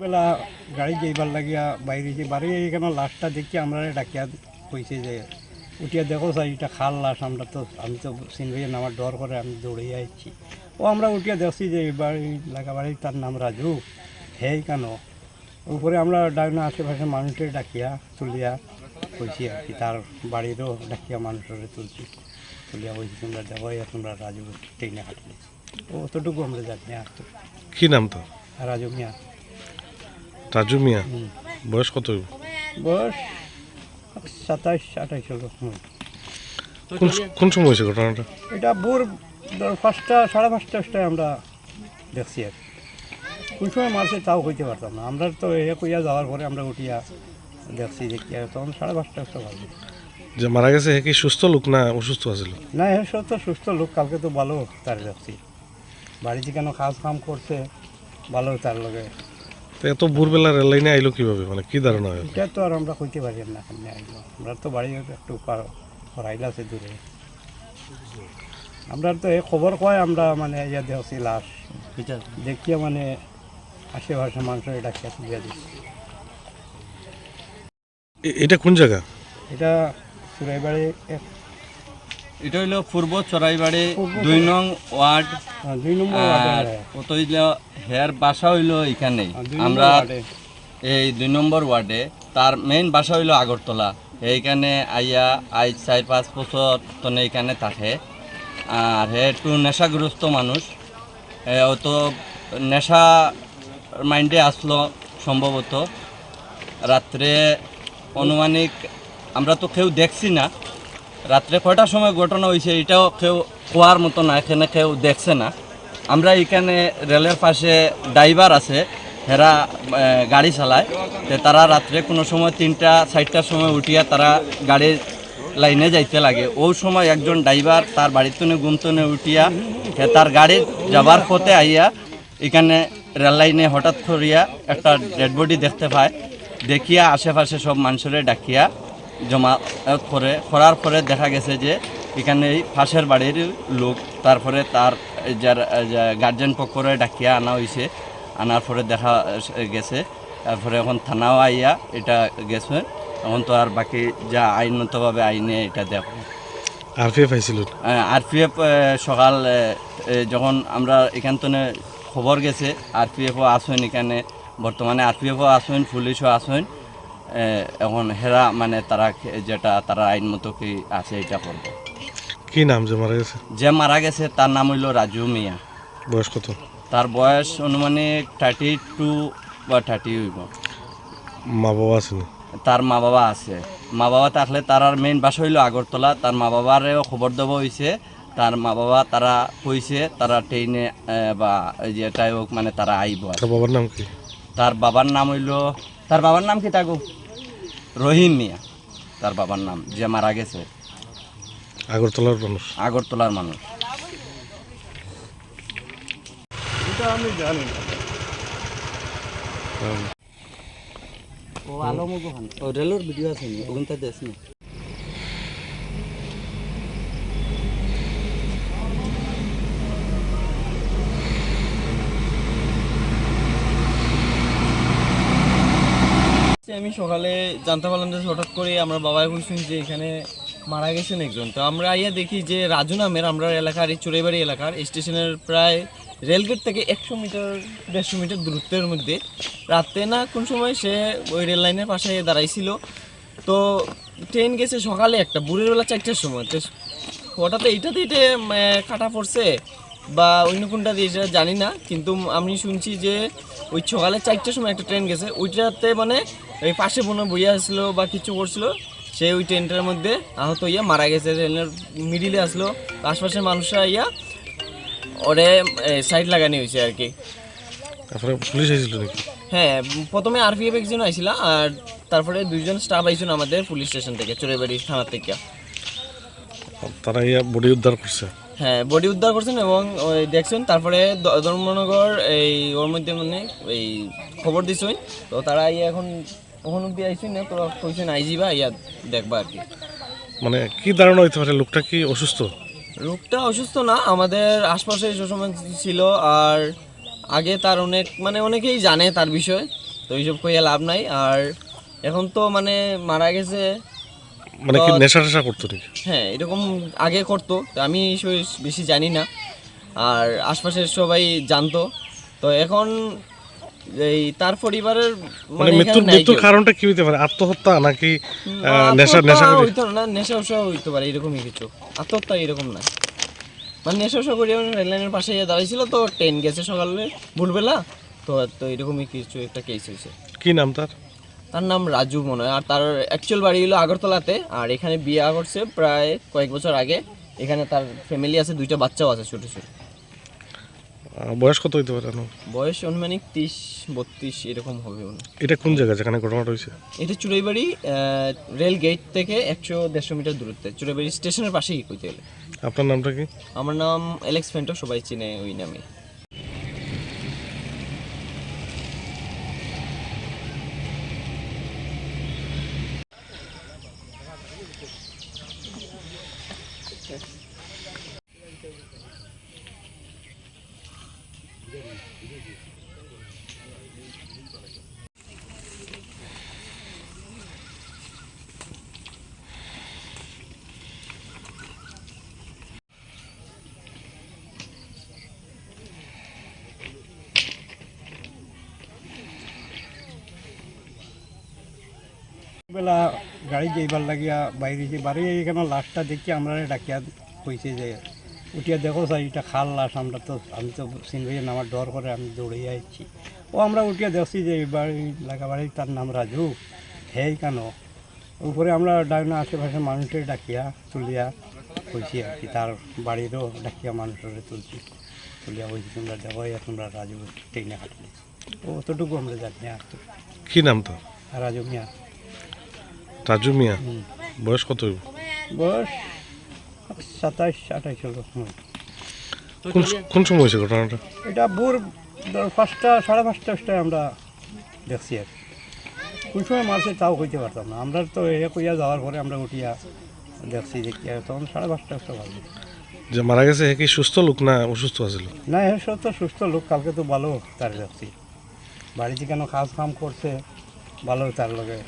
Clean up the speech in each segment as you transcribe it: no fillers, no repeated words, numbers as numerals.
বেলা গাড়ি যাইবার লাগিয়া বাইরে যে বাড়ি এখানে লাশটা দেখি আমরা ডাকিয়া কইছে যে উঠিয়া দেখো স্যার এটা খাল লাশ আমরা তো আমি তো চিনবি না আমার ডর করে আমি দৌড়ে আইছি ও আমরা উঠিয়া দেখছি যে বাড়ি লাগা বাড়ি তার নাম রাজু হেই কেন উপরে আমরা ডাকনা আশেপাশে মানুষের ডাকিয়া তুলিয়া কইছি আর কি তার বাড়িরও ডাকিয়া মানুষের তুলছি তুলিয়া বলছি তোমরা দেখো তোমরা রাজু ট্রেনে হাঁটলে অতটুকু আমরা জানি আর তো কি নাম তো? রাজু মিয়া। রাজু মিয়া। বয়স কত? বয়স 27-28 হলো। কোন সময় হয়েছে ঘটনাটা? এটা ভোর 5টা 5:30টায় আমরা দেখছি আর কোন সময় মারছে তাও হইতে পারতাম না। আমরা তো এ কইয়া যাওয়ার পরে আমরা উঠিয়া দেখছি যে কি তখন 5:30টা বাজে। যে মারা গেছে হে কি সুস্থ লোক না অসুস্থ আছিল? না হে তো সুস্থ লোক, কালকে তো ভালো তার দেখছি বাড়িতে কেন কাম করছে ভালো তার লগে। তো এত ভোরবেলা রেল লাইনে আইলো কিভাবে, মানে কি ধারণা হয়? এটা তো আর আমরা কইতে পারি না কেমনি আইলো। আমরা তো বাড়ি একটু পড়াইলা আছে দূরে, আমরা তো এই খবর কয় আমরা মানে ইয়া দেখছি লাশ দেখিয়া মানে আশেপাশে মানুষ এটা খেয়ে তুলিয়া দিচ্ছি। এটা কোন জায়গা? এটা চুরাইবাড়ি এটা হইল পূর্ব চড়াইবাড়ি 2 নং ওয়ার্ড। 2 নম্বর আর কত হইল হের বাসা হইল এখানেই। আমরা এই 2 নম্বর ওয়ার্ডে, তার মেইন বাসা হইল আগরতলা। এইখানে আইয়া 4-5 বছর তনে এখানে থাকে। আর হে একটু নেশাগ্রস্ত মানুষ, অত নেশা মাইন্ডে আসলো সম্ভবত। রাত্রে অনুমানিক আমরা তো কেউ দেখছি না রাত্রে কয়টার সময় ঘটনা হয়েছে এটাও কেউ কোয়ার মতো না, এখানে কেউ দেখছে না। আমরা এখানে রেলের পাশে ড্রাইভার আছে, হেরা গাড়ি চালায়, তো তারা রাত্রে কোনো সময় 3টা-4টার সময় উঠিয়া তারা গাড়ির লাইনে যাইতে লাগে। ওই সময় একজন ড্রাইভার তার বাড়ির তনে ঘুমতনে উঠিয়া তার গাড়ি যাবার পথে আইয়া এখানে রেল লাইনে হঠাৎ করিয়া একটা ডেড বডি দেখতে পায়। দেখিয়া আশেপাশে সব মানুষের ডাকিয়া জমা করার পরে দেখা গেছে যে এখানে এই পাশের বাড়ির লোক, তারপরে তার যার গার্জেন পক্ষরে ডাকিয়া আনা হয়েছে। আনার পরে দেখা গেছে, তারপরে এখন থানাও আইয়া এটা গেছে। এখন তো আর বাকি যা আইনতভাবে আইনে এটা দেখো। আরপিএফ আইছিল? আরপিএফ সকাল যখন আমরা এখান থেকে খবর গেছে, আরপিএফও আসেন এখানে, বর্তমানে আরপিএফও আসেন, পুলিশও আসেন। এখন হেরা মানে তারা যেটা তারা আইন মতো কি আছে এটা করবে। কি নাম যে মারা গেছে? যে মারা গেছে তার নাম হইল রাজু মিয়া। বয়স কত? তার বয়স অনুমানিক 32 বা 30 হইব। মা বাবা আছে? তার মা বাবা আছে। মা বাবা থাকলে তার আর মেইন বাসা হইল আগরতলা। তার মা বাবারেও খবর দেওয়া হয়েছে। তার মা বাবা তারা কইছে তারা ট্রেনে বা যেটাই হোক মানে তারা আইব। তার বাবার নাম কি? তার বাবার নাম হইল, তার বাবার নাম কি তাগো? রহিম মিয়া তার বাবার নাম, যে মারা গেছে। আগরতলার মানুষ? আগরতলার মানুষ। এটা আমি জানি না। ও আলমগোহান ও রেলের ভিডিও আছে নি ওখানটা দেশ না। আমি সকালে জানতে পারলাম যে হঠাৎ করে আমরা বাবাই বলছেন যে এখানে মারা গেছেন একজন। তো আমরা আইয়া দেখি যে রাজু নামের, আমরা এলাকার এই চুরাইবাড়ি এলাকার স্টেশনের প্রায় রেলগেট থেকে 100 মিটার 150 মিটার দূরত্বের মধ্যে রাতে না কোন সময় সে ওই রেল লাইনের পাশে দাঁড়াইছিল। তো ট্রেন গেছে সকালে একটা ভোরের বেলা 4টার সময়। তো হঠাৎ এইটাতে কাটা পড়ছে বা অন্য কোনটা দিয়ে সেটা জানি না, কিন্তু আমি শুনছি যে ওই সকালে 4টার সময় একটা ট্রেন গেছে, ওইটাতে মানে এই পাশে বোনো বইয়া আসলো বা কিছু করছিল, সে ওই ট্রেনটার মধ্যে আহত হইয়া মারা গেছে। রেলের মিডিলে আসলো, আশপাশের মানুষরা ইয়া ওরে সাইড লাগানি হয়েছে আর কি। তারপরে পুলিশ আইছিল নাকি? হ্যাঁ, প্রথমে আরপিএফ একজন আইছিল, আর তারপরে 2জন স্টাফ আইছেন আমাদের পুলিশ স্টেশন থেকে, চুরাইবাড়ি থানা থেকে। তারা ইয়া বডি উদ্ধার করছে? হ্যাঁ, বডি উদ্ধার করছেন এবং ওই দেখছেন। তারপরে ধর্মনগর এই ওর মধ্যে মানে এই খবর দিছেন, তো তারা ইয়ে এখন অবধি আইসেন না, তো কইছেন আইজিবা ইয়া দেখবা আর কি। মানে কি ধারণা হইতে পারে, লোকটা কি অসুস্থ? লোকটা অসুস্থ না, আমাদের আশপাশে যে সময় ছিল, আর আগে তার অনেকেই জানে তার বিষয়। তো এইসব কইয়া লাভ নাই। আর এখন তো মানে মারা গেছে, মানে কি নেশা টেশা করতো নাকি? হ্যাঁ এরকম আগে করতো, তো আমি এই বিষয়ে বেশি জানি না, আর আশপাশের সবাই জানতো। তো এখন এই তার পরিবারের মানে মানে এখানে নাই মৃত্যুর কেউ। কারণটা কি হতে পারে? আত্মহত্যা নাকি নেশা আত্মহত্যা করি? হইতো না, নেশা উৎসাহ হইতে পারে এরকমই কিছু, আত্মহত্যা এরকম না। মানে নেশা উৎসাহ করে রেল লাইনের পাশে দাঁড়িয়েছিল, তো ট্রেন গেছে সকালে ভোরবেলা, তো তো এরকমই কিছু একটা কেস হয়েছে। কি নাম তার? তার নাম রাজু মনে হয়, আর তার অ্যাকচুয়াল বাড়ি হলো আগরতলাতে, আর এখানে বিয়ে করছে প্রায় কয়েক বছর আগে। এখানে তার ফ্যামিলি আছে, 2টা বাচ্চাও আছে ছোটো ছোটো। বয়স কত হইতে পারে? বয়স অনুমানিক 30-32 এরকম হবে মনে হয়। এটা কোন জায়গা যেখানে ঘটনাটা হয়েছে? এটা চুড়াইবাড়ি রেল গেট থেকে 100-150 মিটার দূরত্বে, চুড়াইবাড়ি স্টেশনের পাশেই কইতে গেলে। আপনার নামটা কি? আমার নাম অ্যালেক্স ফেন্টো, সবাই চিনে ওই নামে। বেলা গাড়ি যাইবার লাগিয়া বাইরে যে বাড়ি এখানে লাশটা দেখি আমরা ডাকিয়া কইছে যে উঠিয়া দেখো স্যার এটা খাল লাশ। আমরা তো আমি তো সিনভাইয়ে নামার ডর করে আমি দৌড়ে যাচ্ছি। ও আমরা উঠিয়া দেখছি যে এই বাড়ি লাগা বাড়ি তার নাম রাজু, হেই কেন উপরে আমরা ডাকনা আশেপাশে মানুষের ডাকিয়া তুলিয়া কইছি আর কি, তার বাড়িরও ডাকিয়া মানুষের তুলছি, তুলিয়া বলছি তোমরা দেখো তোমরা রাজু ট্রেনে হাঁটলে। অতটুকু আমরা জানি আর তো। কি নাম তো? রাজু মিয়া। রাজু মিয়া। বয়স কত হইব? বয়স 27-28 হলো। কোন সময় হয়েছে ঘটনাটা? এটা ভোর 5টা 5:30টায় আমরা দেখছি আর কি। কোন সময় মারছে তাও কইতে পারতাম না, আমরা তো এ কইয়া যাওয়ার পরে আমরা উঠিয়া দেখছি যে কি তখন 5:30টা বাজে। যে মারা গেছে হে কি সুস্থ লোক না অসুস্থ আছিল? না এ সব তো সুস্থ লোক, কালকে তো ভালো তার দেখছি বাড়িতে কেন কাজ কাম করছে ভালো তার লগে।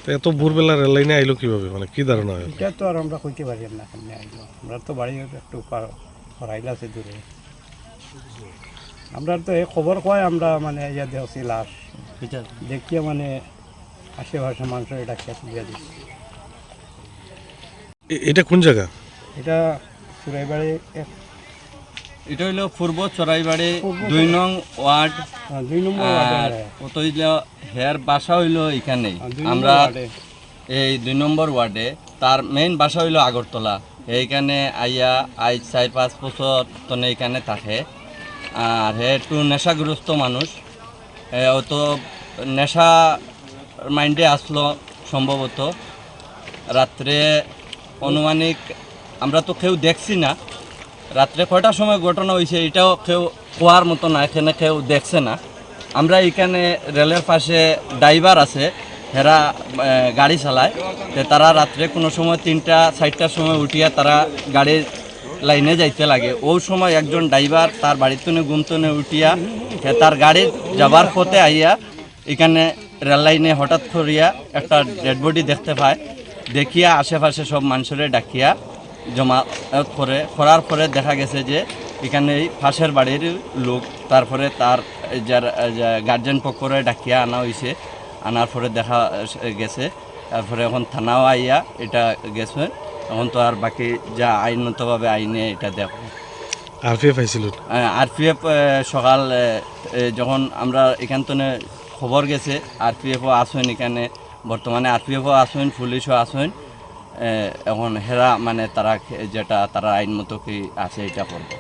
তো এত ভোরবেলা রেল লাইনে আইলো কিভাবে, মানে কি ধারণা হয়? এটা তো আর আমরা কইতে পারি না কেমনি আইলো, আমরা তো বাড়ি একটু হরাইলে আছে দূরে। আমরা তো এই খবর কয় আমরা মানে ইয়া দেখছি লাশ দেখিয়া মানে আশেপাশে মানুষের এটা খেয়ে তুলিয়া দিচ্ছি। এটা কোন জায়গা? এটা চুরাইবাড়ি এটা হইলো পূর্ব চড়াইবাড়ি 2 নং ওয়ার্ড। 2 নম্বর আর ওয়ার্ডে। কত হইলো হের বাসা হইলো এখানেই। 2 নম্বর আমরা ওয়ার্ডে। এই 2 নম্বর ওয়ার্ডে, তার মেইন বাসা হইলো আগরতলা। এইখানে আইয়া 4-5 বছর তনে এখানে থাকে। আর হে একটু নেশাগ্রস্ত মানুষ, ও তো নেশা মাইন্ডে আসলো সম্ভবত। রাত্রে অনুমানিক আমরা তো কেউ দেখছি না, রাত্রে কয়টার সময় ঘটনা হয়েছে এটাও কেউ কোয়ার মতো না, এখানে কেউ দেখছে না। আমরা এখানে রেলের পাশে ড্রাইভার আছে, হেরা গাড়ি চালায়, তো তারা রাত্রে কোনো সময় 3টা-4টার সময় উঠিয়া তারা গাড়ির লাইনে যাইতে লাগে। ওই সময় একজন ড্রাইভার তার বাড়িতে ঘুমতনে উঠিয়া তার গাড়ি যাবার পথে আইয়া এখানে রেল লাইনে হঠাৎ করিয়া একটা ডেড বডি দেখতে পায়। দেখিয়া আশেপাশে সব মানুষের ডাকিয়া জমা করার পরে দেখা গেছে যে এখানে এই পাশের বাড়ির লোক, তারপরে তার যার গার্জেন পক্ষরে ডাকিয়া আনা হয়েছে। আনার পরে দেখা গেছে, তারপরে এখন থানাও আইয়া এটা গেছে। এখন তো আর বাকি যা আইনতভাবে আইনে এটা দেখো। আরপিএফ আইছিল? আরপিএফ সকাল যখন আমরা এখান থেকে খবর গেছে, আরপিএফও আসেন এখানে, বর্তমানে আরপিএফও আসেন, পুলিশও আসেন। এখন হেরা মানে তারা যেটা তারা আইন মতো কি আছে এটা করবে।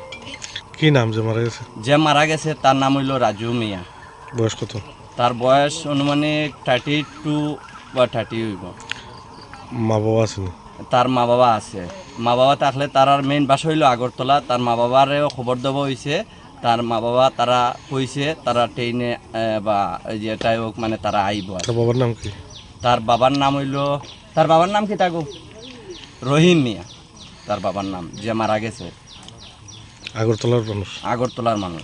কি নাম যে মারা গেছে? যে মারা গেছে তার নাম হইল রাজু মিয়া। বয়স কত? তার বয়স অনুমানিক 32 বা 30 হইব। মা বাবা আছেন? তার মা বাবা আছে। মা বাবা থাকলে তার আর মেইন বাসা হইল আগরতলা। তার মা বাবারেও খবর দেওয়া হয়েছে, তার মা বাবা তারা কইছে তারা ট্রেনে বা যেটাই হোক মানে তারা আইব। তার বাবার নাম কি? তার বাবার নাম হইল, তার বাবার নাম কি তাগো? রহিম মিয়া তার বাবার নাম, যে মারা গেছে। আগরতলার মানুষ? আগরতলার মানুষ।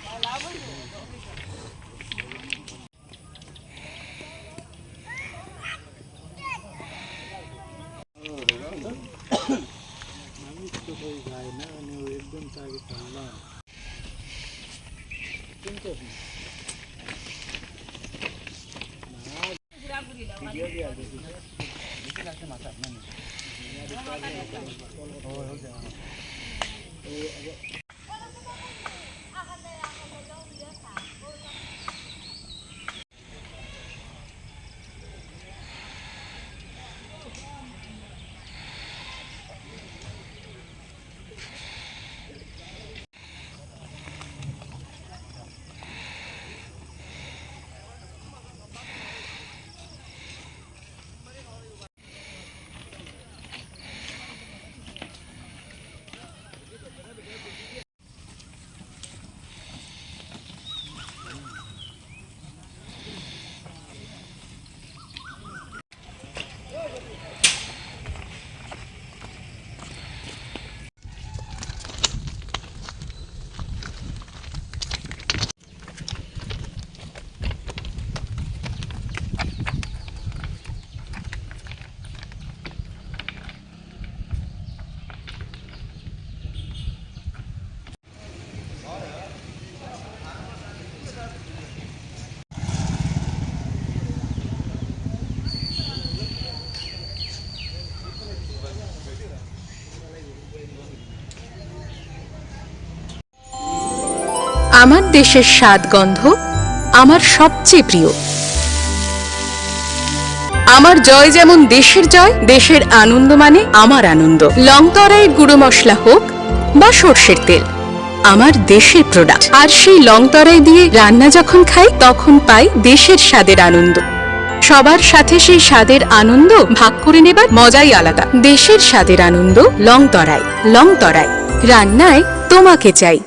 আমার দেশের স্বাদ গন্ধ আমার সবচেয়ে প্রিয়। আমার জয় যেমন দেশের জয়, দেশের আনন্দ মানে আমার আনন্দ। লংতরাইয়ের গুঁড়ো মশলা হোক বা সর্ষের তেল, আমার দেশের প্রোডাক্ট। আর সেই লংতরাই দিয়ে রান্না যখন খাই তখন পাই দেশের স্বাদের আনন্দ। সবার সাথে সেই স্বাদের আনন্দ ভাগ করে নেবার মজাই আলাদা। দেশের স্বাদের আনন্দ লংতরাই। লংতরাই, রান্নায় তোমাকে চাই।